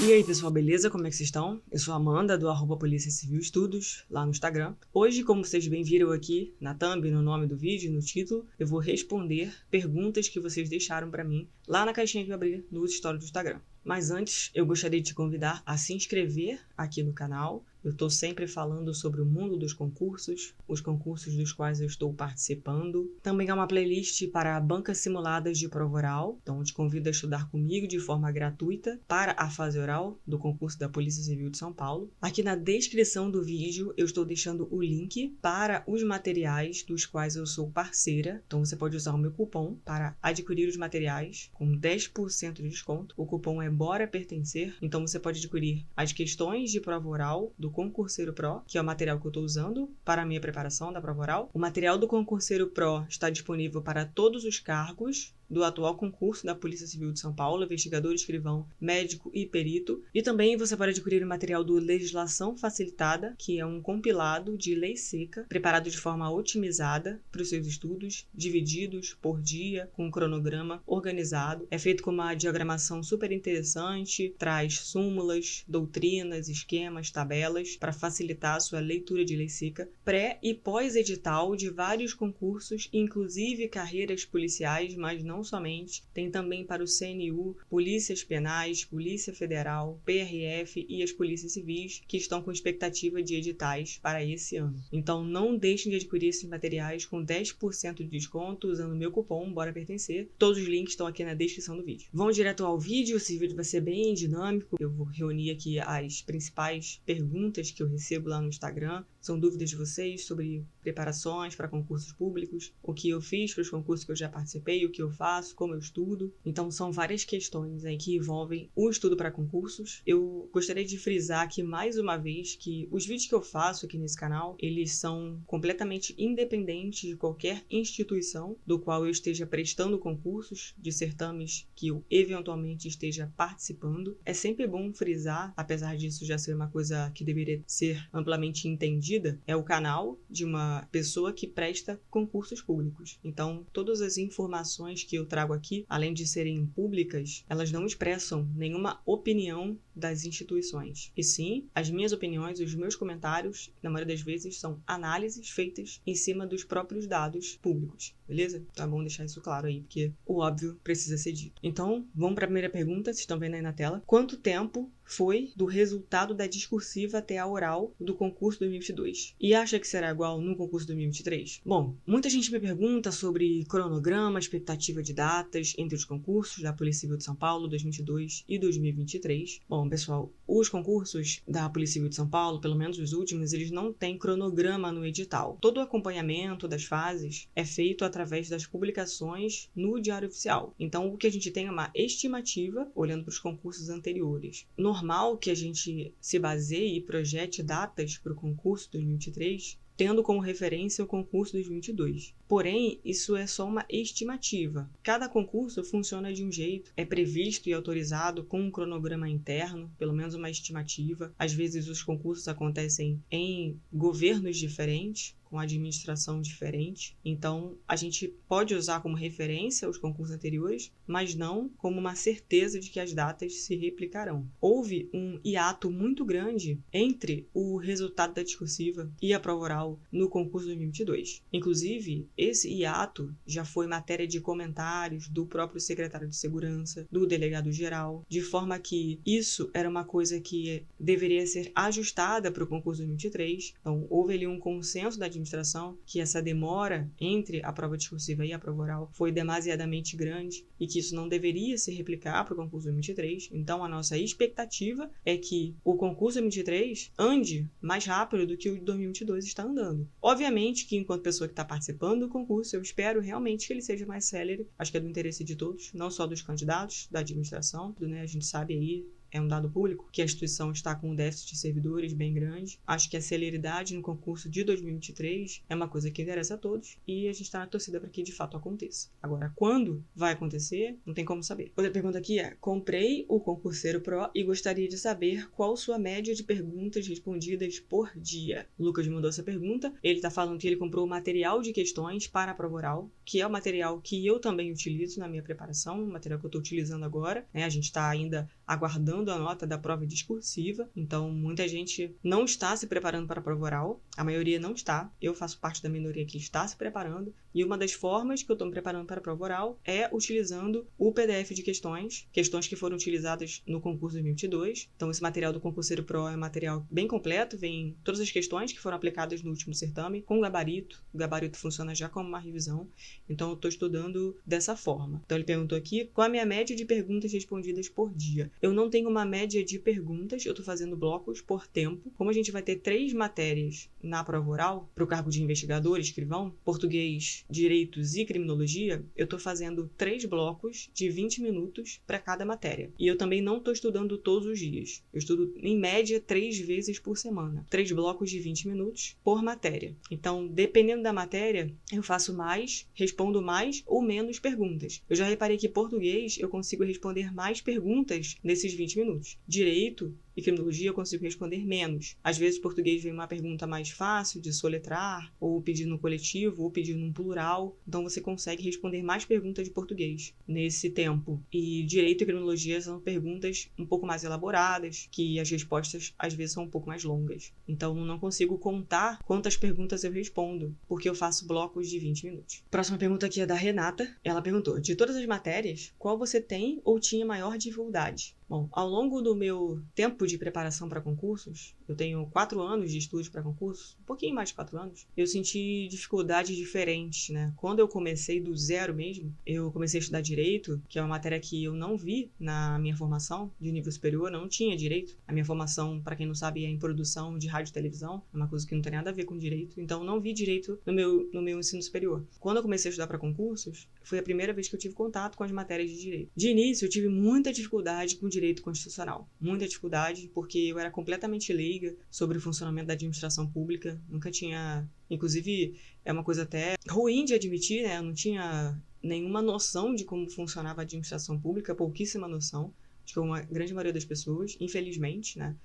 E aí pessoal, beleza? Como é que vocês estão? Eu sou a Amanda, do @Polícia Civil Estudos, lá no Instagram. Hoje, como vocês bem viram aqui na thumb, no nome do vídeo, no título, eu vou responder perguntas que vocês deixaram pra mim lá na caixinha que eu abri nos stories do Instagram. Mas antes, eu gostaria de te convidar a se inscrever aqui no canal. Eu estou sempre falando sobre o mundo dos concursos, os concursos dos quais eu estou participando. Também há uma playlist para bancas simuladas de prova oral, então eu te convido a estudar comigo de forma gratuita para a fase oral do concurso da Polícia Civil de São Paulo. Aqui na descrição do vídeo eu estou deixando o link para os materiais dos quais eu sou parceira, então você pode usar o meu cupom para adquirir os materiais com 10% de desconto. O cupom é Bora Pertencer, então você pode adquirir as questões de prova oral do Concurseiro Pro, que é o material que eu estou usando para a minha preparação da prova oral. O material do Concurseiro Pro está disponível para todos os cargos do atual concurso da Polícia Civil de São Paulo, investigador, escrivão, médico e perito. E também você pode adquirir o material do Legislação Facilitada, que é um compilado de lei seca, preparado de forma otimizada para os seus estudos, divididos por dia, com um cronograma organizado. É feito com uma diagramação super interessante, traz súmulas, doutrinas, esquemas, tabelas, para facilitar a sua leitura de lei seca, pré e pós-edital de vários concursos, inclusive carreiras policiais, mas não somente, tem também para o CNU, Polícias Penais, Polícia Federal, PRF e as Polícias Civis, que estão com expectativa de editais para esse ano. Então não deixem de adquirir esses materiais com 10% de desconto usando o meu cupom Bora Pertencer. Todos os links estão aqui na descrição do vídeo. Vamos direto ao vídeo, esse vídeo vai ser bem dinâmico. Eu vou reunir aqui as principais perguntas que eu recebo lá no Instagram. São dúvidas de vocês sobre preparações para concursos públicos, o que eu fiz para os concursos que eu já participei, o que eu faço, como eu estudo. Então são várias questões aí que envolvem o estudo para concursos. Eu gostaria de frisar aqui mais uma vez que os vídeos que eu faço aqui nesse canal, eles são completamente independentes de qualquer instituição do qual eu esteja prestando concursos, de certames que eu eventualmente esteja participando. É sempre bom frisar, apesar disso já ser uma coisa que deveria ser amplamente entendida, é o canal de uma pessoa que presta concursos públicos. Então, todas as informações que eu trago aqui, além de serem públicas, elas não expressam nenhuma opinião das instituições. E sim, as minhas opiniões, os meus comentários, na maioria das vezes, são análises feitas em cima dos próprios dados públicos, beleza? Tá bom deixar isso claro aí, porque o óbvio precisa ser dito. Então, vamos para a primeira pergunta, vocês estão vendo aí na tela. Quanto tempo foi do resultado da discursiva até a oral do concurso 2022? E acha que será igual no concurso 2023? Bom, muita gente me pergunta sobre cronograma, expectativa de datas entre os concursos da Polícia Civil de São Paulo 2022 e 2023. Bom, pessoal, os concursos da Polícia Civil de São Paulo, pelo menos os últimos, eles não têm cronograma no edital. Todo o acompanhamento das fases é feito através das publicações no Diário Oficial. Então, o que a gente tem é uma estimativa, olhando para os concursos anteriores. Normal que a gente se baseie e projete datas para o concurso 2023, tendo como referência o concurso 2022. Porém, isso é só uma estimativa. Cada concurso funciona de um jeito, é previsto e autorizado com um cronograma interno, pelo menos uma estimativa. Às vezes os concursos acontecem em governos diferentes, com administração diferente. Então, a gente pode usar como referência os concursos anteriores, mas não como uma certeza de que as datas se replicarão. Houve um hiato muito grande entre o resultado da discursiva e a prova oral no concurso 2022. Inclusive, esse hiato já foi matéria de comentários do próprio secretário de Segurança, do delegado-geral, de forma que isso era uma coisa que deveria ser ajustada para o concurso 2023. Então, houve ali um consenso da administração que essa demora entre a prova discursiva e a prova oral foi demasiadamente grande e que isso não deveria se replicar para o concurso 2023. Então, a nossa expectativa é que o concurso 2023 ande mais rápido do que o de 2022 está andando. Obviamente que, enquanto pessoa que está participando do concurso, eu espero realmente que ele seja mais célere. Acho que é do interesse de todos, não só dos candidatos, da administração, né? A gente sabe aí é um dado público, que a instituição está com um déficit de servidores bem grande. Acho que a celeridade no concurso de 2023 é uma coisa que interessa a todos e a gente está na torcida para que de fato aconteça. Agora, quando vai acontecer, não tem como saber. Outra pergunta aqui é: comprei o Concurseiro Pro e gostaria de saber qual sua média de perguntas respondidas por dia. O Lucas mandou essa pergunta. Ele está falando que ele comprou o material de questões para a prova oral, que é o material que eu também utilizo na minha preparação, o material que eu estou utilizando agora, né? A gente está ainda aguardando a nota da prova discursiva, então muita gente não está se preparando para a prova oral, a maioria não está, eu faço parte da minoria que está se preparando, e uma das formas que eu estou me preparando para a prova oral é utilizando o PDF de questões que foram utilizadas no concurso 2022. Então esse material do Concurseiro Pro é um material bem completo, vem todas as questões que foram aplicadas no último certame, com gabarito. O gabarito funciona já como uma revisão, então eu estou estudando dessa forma. Então ele perguntou aqui, qual a minha média de perguntas respondidas por dia? Eu não tenho uma média de perguntas, eu estou fazendo blocos por tempo. Como a gente vai ter 3 matérias na prova oral, para o cargo de investigador, escrivão, português, direitos e criminologia, eu estou fazendo 3 blocos de 20 minutos para cada matéria. E eu também não estou estudando todos os dias. Eu estudo, em média, 3 vezes por semana. 3 blocos de 20 minutos por matéria. Então, dependendo da matéria, eu faço mais, respondo mais ou menos perguntas. Eu já reparei que português eu consigo responder mais perguntas nesses 20 minutos. Direito e criminologia eu consigo responder menos. Às vezes, português vem uma pergunta mais fácil de soletrar, ou pedir no coletivo, ou pedir num plural. Então, você consegue responder mais perguntas de português nesse tempo. E direito e criminologia são perguntas um pouco mais elaboradas, que as respostas, às vezes, são um pouco mais longas. Então, não consigo contar quantas perguntas eu respondo, porque eu faço blocos de 20 minutos. Próxima pergunta aqui é da Renata. Ela perguntou, de todas as matérias, qual você tem ou tinha maior dificuldade? Bom, ao longo do meu tempo de preparação para concursos, eu tenho 4 anos de estudos para concursos, um pouquinho mais de 4 anos, eu senti dificuldades diferentes, né? Quando eu comecei do zero mesmo, eu comecei a estudar Direito, que é uma matéria que eu não vi na minha formação de nível superior, não tinha Direito. A minha formação, para quem não sabe, é em produção de rádio e televisão, é uma coisa que não tem nada a ver com Direito, então não vi Direito no meu ensino superior. Quando eu comecei a estudar para concursos, foi a primeira vez que eu tive contato com as matérias de Direito. De início, eu tive muita dificuldade com Direito Constitucional. Muita dificuldade, porque eu era completamente leiga sobre o funcionamento da administração pública. Nunca tinha... Inclusive, é uma coisa até ruim de admitir, né? Eu não tinha nenhuma noção de como funcionava a administração pública, pouquíssima noção. Acho que uma grande maioria das pessoas, infelizmente, né?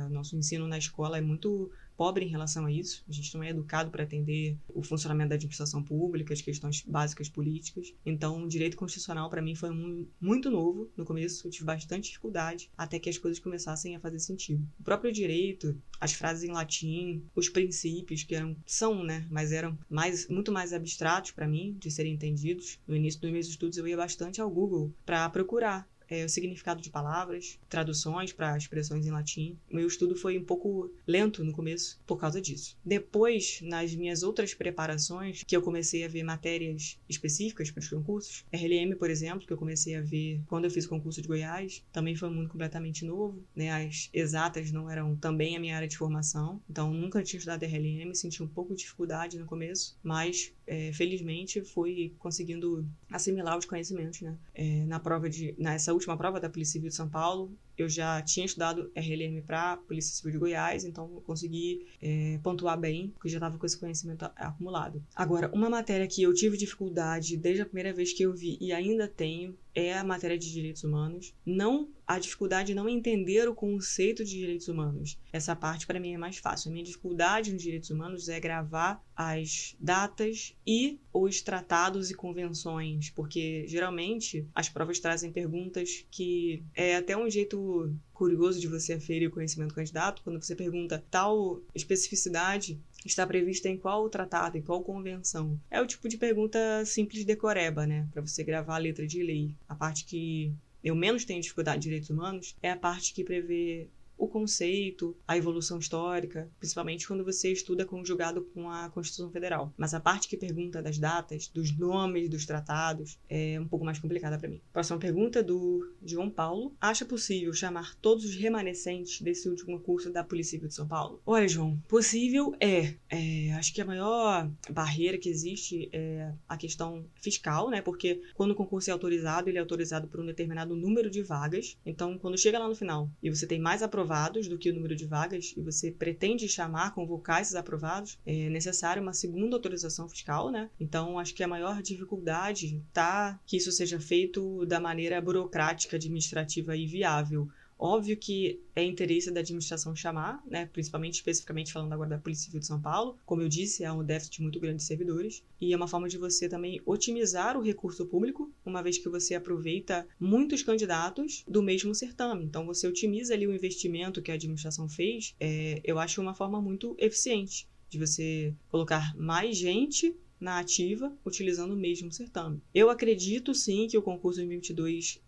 Nosso ensino na escola é muito pobre em relação a isso. A gente não é educado para atender o funcionamento da administração pública, as questões básicas políticas. Então, o direito constitucional, para mim, foi muito novo. No começo, eu tive bastante dificuldade até que as coisas começassem a fazer sentido. O próprio direito, as frases em latim, os princípios, que são, né? Mas eram muito mais abstratos para mim, de serem entendidos. No início dos meus estudos, eu ia bastante ao Google para procurar o significado de palavras, traduções para expressões em latim. Meu estudo foi um pouco lento no começo por causa disso. Depois, nas minhas outras preparações, que eu comecei a ver matérias específicas para os concursos, RLM, por exemplo, que eu comecei a ver quando eu fiz o concurso de Goiás, também foi um mundo completamente novo, né? As exatas não eram também a minha área de formação, então nunca tinha estudado RLM, senti um pouco de dificuldade no começo, mas felizmente fui conseguindo assimilar os conhecimentos, né? Nessa última prova da Polícia Civil de São Paulo, eu já tinha estudado RLM para a Polícia Civil de Goiás, então eu consegui pontuar bem, porque já estava com esse conhecimento acumulado. Agora, uma matéria que eu tive dificuldade desde a primeira vez que eu vi e ainda tenho é a matéria de direitos humanos. A dificuldade não é entender o conceito de direitos humanos. Essa parte para mim é mais fácil. A minha dificuldade nos direitos humanos é gravar as datas e os tratados e convenções, porque geralmente as provas trazem perguntas que é até um jeito curioso de você aferir o conhecimento do candidato, quando você pergunta tal especificidade está prevista em qual tratado, em qual convenção. É o tipo de pergunta simples de decoreba, né? Para você gravar a letra de lei. A parte que eu menos tenho dificuldade de direitos humanos é a parte que prevê o conceito, a evolução histórica, principalmente quando você estuda conjugado com a Constituição Federal. Mas a parte que pergunta das datas, dos nomes dos tratados, é um pouco mais complicada para mim. Próxima pergunta do João Paulo. Acha possível chamar todos os remanescentes desse último concurso da Polícia Civil de São Paulo? Olha, João, possível acho que a maior barreira que existe é a questão fiscal, né? Porque quando o concurso é autorizado, ele é autorizado por um determinado número de vagas. Então, quando chega lá no final e você tem mais aprovados do que o número de vagas e você pretende convocar esses aprovados, é necessário uma segunda autorização fiscal, né? Então, acho que a maior dificuldade tá que isso seja feito da maneira burocrática, administrativa e viável. Óbvio que é interesse da administração chamar, né, principalmente, especificamente falando agora da Polícia Civil de São Paulo. Como eu disse, há um déficit muito grande de servidores e é uma forma de você também otimizar o recurso público, uma vez que você aproveita muitos candidatos do mesmo certame. Então, você otimiza ali o investimento que a administração fez. Eu acho uma forma muito eficiente de você colocar mais gente na ativa, utilizando o mesmo certame. Eu acredito, sim, que o concurso 2022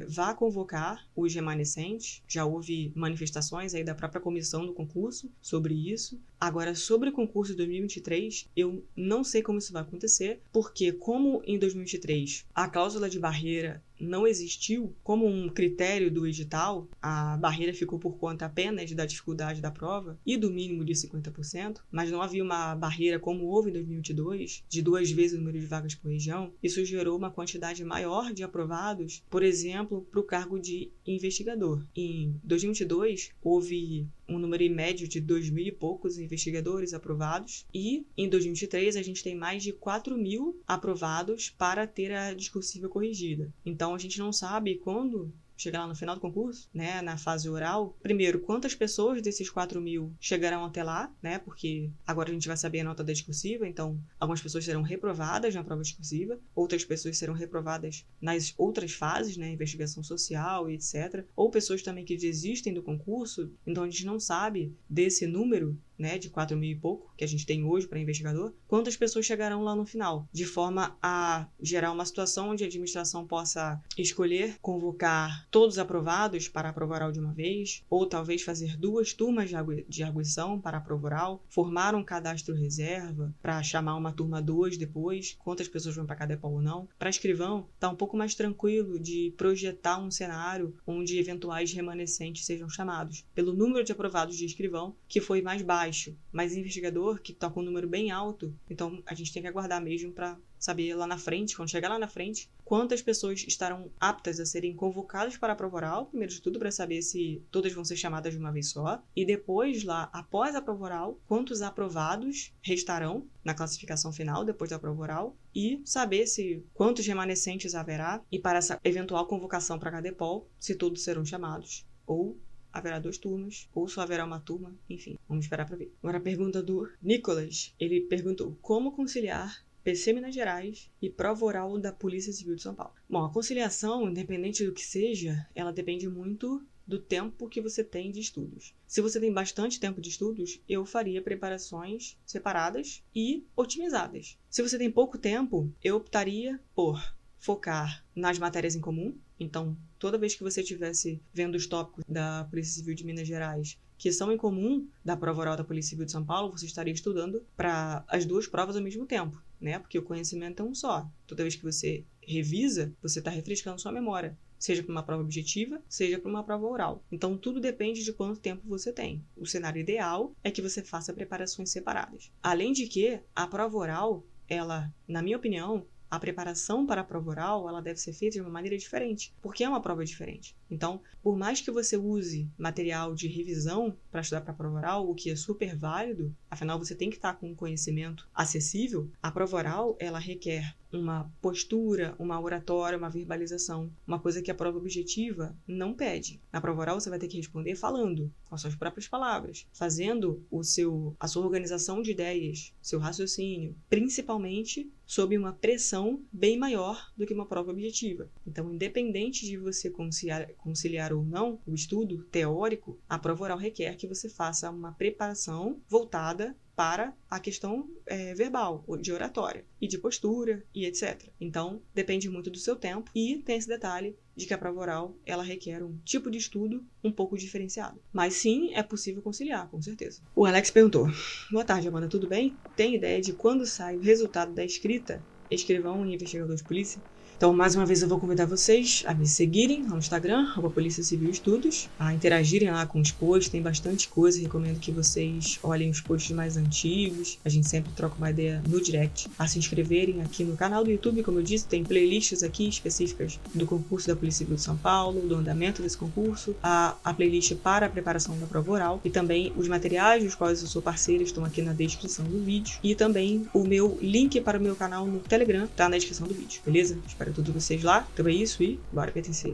vá convocar os remanescentes. Já houve manifestações aí da própria comissão do concurso sobre isso. Agora, sobre o concurso de 2023, eu não sei como isso vai acontecer, porque como em 2023 a cláusula de barreira não existiu como um critério do edital, a barreira ficou por conta apenas da dificuldade da prova e do mínimo de 50%, mas não havia uma barreira como houve em 2022, de 2 vezes o número de vagas por região. Isso gerou uma quantidade maior de aprovados, por exemplo, para o cargo de investigador. Em 2022, houve um número médio de 2.000 e poucos investigadores aprovados, e em 2023 a gente tem mais de 4.000 aprovados para ter a discursiva corrigida. Então a gente não sabe quando chegar lá no final do concurso, né, na fase oral, primeiro, quantas pessoas desses 4.000 chegarão até lá, né, porque agora a gente vai saber a nota da discursiva, então algumas pessoas serão reprovadas na prova discursiva, outras pessoas serão reprovadas nas outras fases, né, investigação social e etc, ou pessoas também que desistem do concurso. Então a gente não sabe desse número, né, de 4.000 e pouco que a gente tem hoje para investigador, quantas pessoas chegarão lá no final, de forma a gerar uma situação onde a administração possa escolher convocar todos aprovados para a prova oral de uma vez, ou talvez fazer 2 turmas de arguição para a prova oral, formar um cadastro reserva para chamar uma turma 2 depois, quantas pessoas vão para cada EPOL ou não. Para escrivão, está um pouco mais tranquilo de projetar um cenário onde eventuais remanescentes sejam chamados pelo número de aprovados de escrivão, que foi mais baixo, mas investigador, que está com um número bem alto, então a gente tem que aguardar mesmo para saber lá na frente, quando chegar lá na frente, quantas pessoas estarão aptas a serem convocadas para a prova oral, primeiro de tudo para saber se todas vão ser chamadas de uma vez só, e depois lá, após a prova oral, quantos aprovados restarão na classificação final depois da prova oral, e saber se quantos remanescentes haverá, e para essa eventual convocação para cada EPOL, se todos serão chamados, ou haverá 2 turmas, ou só haverá uma turma, enfim, vamos esperar para ver. Agora a pergunta do Nicolas, ele perguntou como conciliar PC Minas Gerais e prova oral da Polícia Civil de São Paulo. Bom, a conciliação, independente do que seja, ela depende muito do tempo que você tem de estudos. Se você tem bastante tempo de estudos, eu faria preparações separadas e otimizadas. Se você tem pouco tempo, eu optaria por focar nas matérias em comum. Então, toda vez que você estivesse vendo os tópicos da Polícia Civil de Minas Gerais que são em comum da prova oral da Polícia Civil de São Paulo, você estaria estudando para as 2 provas ao mesmo tempo, né? Porque o conhecimento é um só. Toda vez que você revisa, você está refrescando sua memória, seja para uma prova objetiva, seja para uma prova oral. Então, tudo depende de quanto tempo você tem. O cenário ideal é que você faça preparações separadas. Além de que, a prova oral, ela, na minha opinião, a preparação para a prova oral, ela deve ser feita de uma maneira diferente, porque é uma prova diferente. Então, por mais que você use material de revisão para estudar para a prova oral, o que é super válido, afinal você tem que estar com um conhecimento acessível, a prova oral, ela requer uma postura, uma oratória, uma verbalização, uma coisa que a prova objetiva não pede. Na prova oral você vai ter que responder falando, com as suas próprias palavras, fazendo a sua organização de ideias, seu raciocínio, principalmente sob uma pressão bem maior do que uma prova objetiva. Então, independente de você conciliar ou não o estudo teórico, a prova oral requer que você faça uma preparação voltada para a questão verbal, de oratória, e de postura, e etc. Então, depende muito do seu tempo, e tem esse detalhe de que a prova oral, ela requer um tipo de estudo um pouco diferenciado. Mas sim, é possível conciliar, com certeza. O Alex perguntou: boa tarde, Amanda, tudo bem? Tem ideia de quando sai o resultado da escrita escrivão e investigador de polícia? Então, mais uma vez, eu vou convidar vocês a me seguirem no Instagram, Polícia Civil Estudos, a interagirem lá com os posts, tem bastante coisa, recomendo que vocês olhem os posts mais antigos, a gente sempre troca uma ideia no direct, a se inscreverem aqui no canal do YouTube, como eu disse, tem playlists aqui específicas do concurso da Polícia Civil de São Paulo, do andamento desse concurso, a playlist para a preparação da prova oral, e também os materiais dos quais eu sou parceira estão aqui na descrição do vídeo, e também o meu link para o meu canal no Telegram tá na descrição do vídeo, beleza? Espero todos vocês lá. Então é isso e bora pertencer.